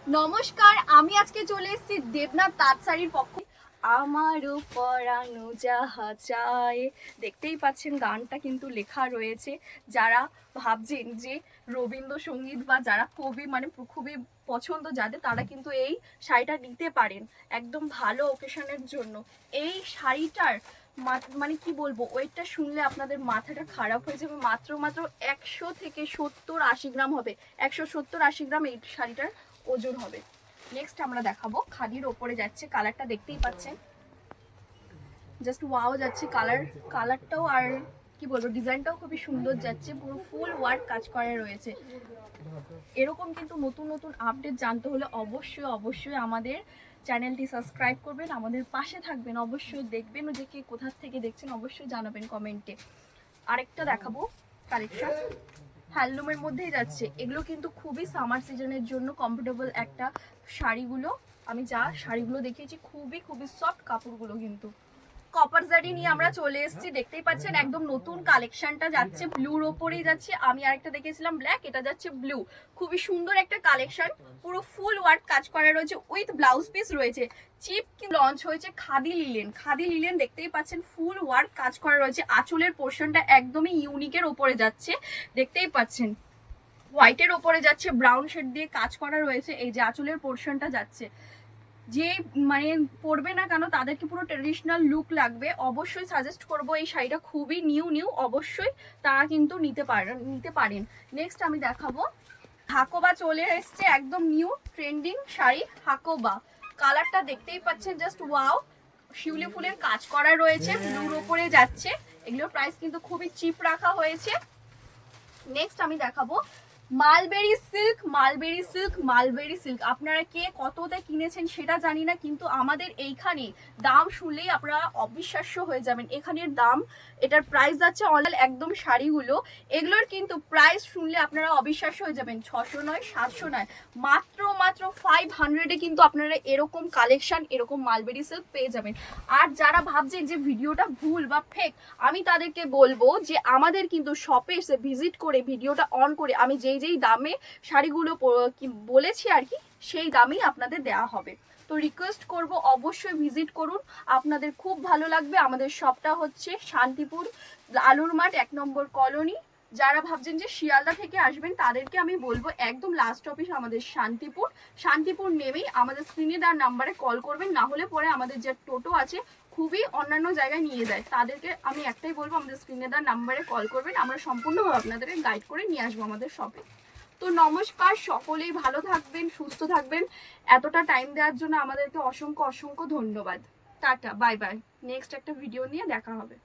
নমস্কার, আমি আজকে চলে এসেছি দেবনাথ তাঁত শাড়ির পক্ষে। আমারও পরানো যাহা চায়, দেখতেই পাচ্ছেন গানটা কিন্তু লেখা রয়েছে। যারা ভাবছেন যে রবীন্দ্রসঙ্গীত বা যারা কবি মানে খুবই পছন্দ যাদের, তারা কিন্তু এই শাড়িটা নিতে পারেন একদম ভালো ওকেশনের জন্য। এই শাড়িটার মানে কি বলবো, ওয়েটটা শুনলে আপনাদের মাথাটা খারাপ হয়ে যাবে। মাত্র 100 থেকে 70-80 গ্রাম হবে। 170-80 গ্রাম এই শাড়িটার ওজন হবে। নেক্সট আমরা দেখাবো খাদির ওপরে যাচ্ছে, কালারটা দেখতেই পাচ্ছেন, জাস্ট ওয়াও যাচ্ছে কালারটাও, আর কি বলবো ডিজাইনটাও খুবই সুন্দর যাচ্ছে, পুরো ফুল ওয়ার্ক কাজ করা রয়েছে। এরকম কিন্তু নতুন নতুন আপডেট জানতে হলে অবশ্যই আমাদের চ্যানেলটি সাবস্ক্রাইব করবেন, আমাদের পাশে থাকবেন, অবশ্যই দেখবেন যে কে কোথা থেকে দেখছেন অবশ্যই জানাবেন কমেন্টে। আরেকটা দেখাবো কালেকশন, হ্যান্ডলুমের মধ্যেই যাচ্ছে। এগুলো কিন্তু খুবই সামার সিজনের জন্য কমফোর্টেবল একটা শাড়িগুলো। আমি যা শাড়িগুলো দেখিয়েছি খুবই সফট কাপড়গুলো, কিন্তু কপার জারি নিয়ে আমরা চলে এসেছি। দেখতেই পাচ্ছেন একদম নতুন কালেকশনটা যাচ্ছে, ব্লুর ওপরেই যাচ্ছে। আমি আরেকটা দেখেছিলাম ব্ল্যাক, এটা যাচ্ছে ব্লু। খুবই সুন্দর একটা কালেকশন, পুরো ফুল ওয়ার্ক কাজ করা রয়েছে, উইথ ব্লাউজ পিস রয়েছে। চিপ লঞ্চ হয়েছে খাদি লিলেন দেখতেই পাচ্ছেন, ফুল ওয়ার্ক কাজ করা রয়েছে। আঁচলের পোর্শনটা একদমই ইউনিকের ওপরে যাচ্ছে, দেখতেই পাচ্ছেন হোয়াইটের ওপরে যাচ্ছে, ব্রাউন শেড দিয়ে কাজ করা রয়েছে। এই যে আঁচলের পোর্শনটা যাচ্ছে, যে মানে পরবে না কেন তাদেরকে পুরো ট্রেডিশনাল লুক লাগবে। অবশ্যই সাজেস্ট করব এই শাড়িটা, খুবই নিউ, অবশ্যই তারা কিন্তু নিতে পারেন। নেক্সট আমি দেখাবো হাকোবা চলে এসছে, একদম নিউ ট্রেন্ডিং শাড়ি হাকোবা। কালারটা দেখতেই পাচ্ছেন, জাস্ট ওয়াও, শিউলি ফুলের কাজ করা রয়েছে, ব্লুর ওপরে যাচ্ছে। এগুলোর প্রাইস কিন্তু খুবই চিপ রাখা হয়েছে। নেক্সট আমি দেখাবো মালবেরি সিল্ক। আপনারা কে কততে কিনেছেন সেটা জানি না, কিন্তু আমাদের এইখানে দাম শুনলেই আপনারা অবিশ্বাস্য হয়ে যাবেন। এখানের দাম, এটার প্রাইস যাচ্ছে অনলাইন একদম শাড়িগুলো, এগুলোর কিন্তু প্রাইস শুনলে আপনারা অবিশ্বাস্য হয়ে যাবেন। 600 নয়, 700 নয়, মাত্র 500-এ কিন্তু আপনারা এরকম কালেকশন, এরকম মালবেরি সিল্ক পেয়ে যাবেন। আর যারা ভাবছেন যে ভিডিওটা ভুল বা ফেক, আমি তাদেরকে বলবো যে আমাদের কিন্তু শপে এসে ভিজিট করে ভিডিওটা অন করে আমি যেই দামে শাড়িগুলো বলেছি আর কি, সেই দামেই আপনাদের দেওয়া হবে। তো রিকোয়েস্ট করব অবশ্যই ভিজিট করুন, আপনাদের খুব ভালো লাগবে। আমাদের শপটা হচ্ছে শান্তিপুর আলুর মাঠ 1 নম্বর কলোনি। যারা ভাবছেন যে শিয়ালদা থেকে আসবেন তাদেরকে আমি বলবো একদম লাস্ট অফিস আমাদের শান্তিপুর নেমেই আমাদের স্ক্রিনে দেওয়ার নাম্বারে কল করবেন। না হলে পরে আমাদের যে টোটো আছে খুবই অন্যান্য জায়গায় নিয়ে যায়, তাদেরকে আমি একটাই বলবো আমাদের স্ক্রিনে দেওয়ার নাম্বারে কল করবেন, আমরা সম্পূর্ণভাবে আপনাদেরকে গাইড করে নিয়ে আসবো আমাদের শপে। তো নমস্কার, সকলেই ভালো থাকবেন, সুস্থ থাকবেন। এতটা টাইম দেওয়ার জন্য আমাদেরকে অসংখ্য ধন্যবাদ। Tata, bye bye. নেক্সট একটা ভিডিও নিয়ে দেখা হবে।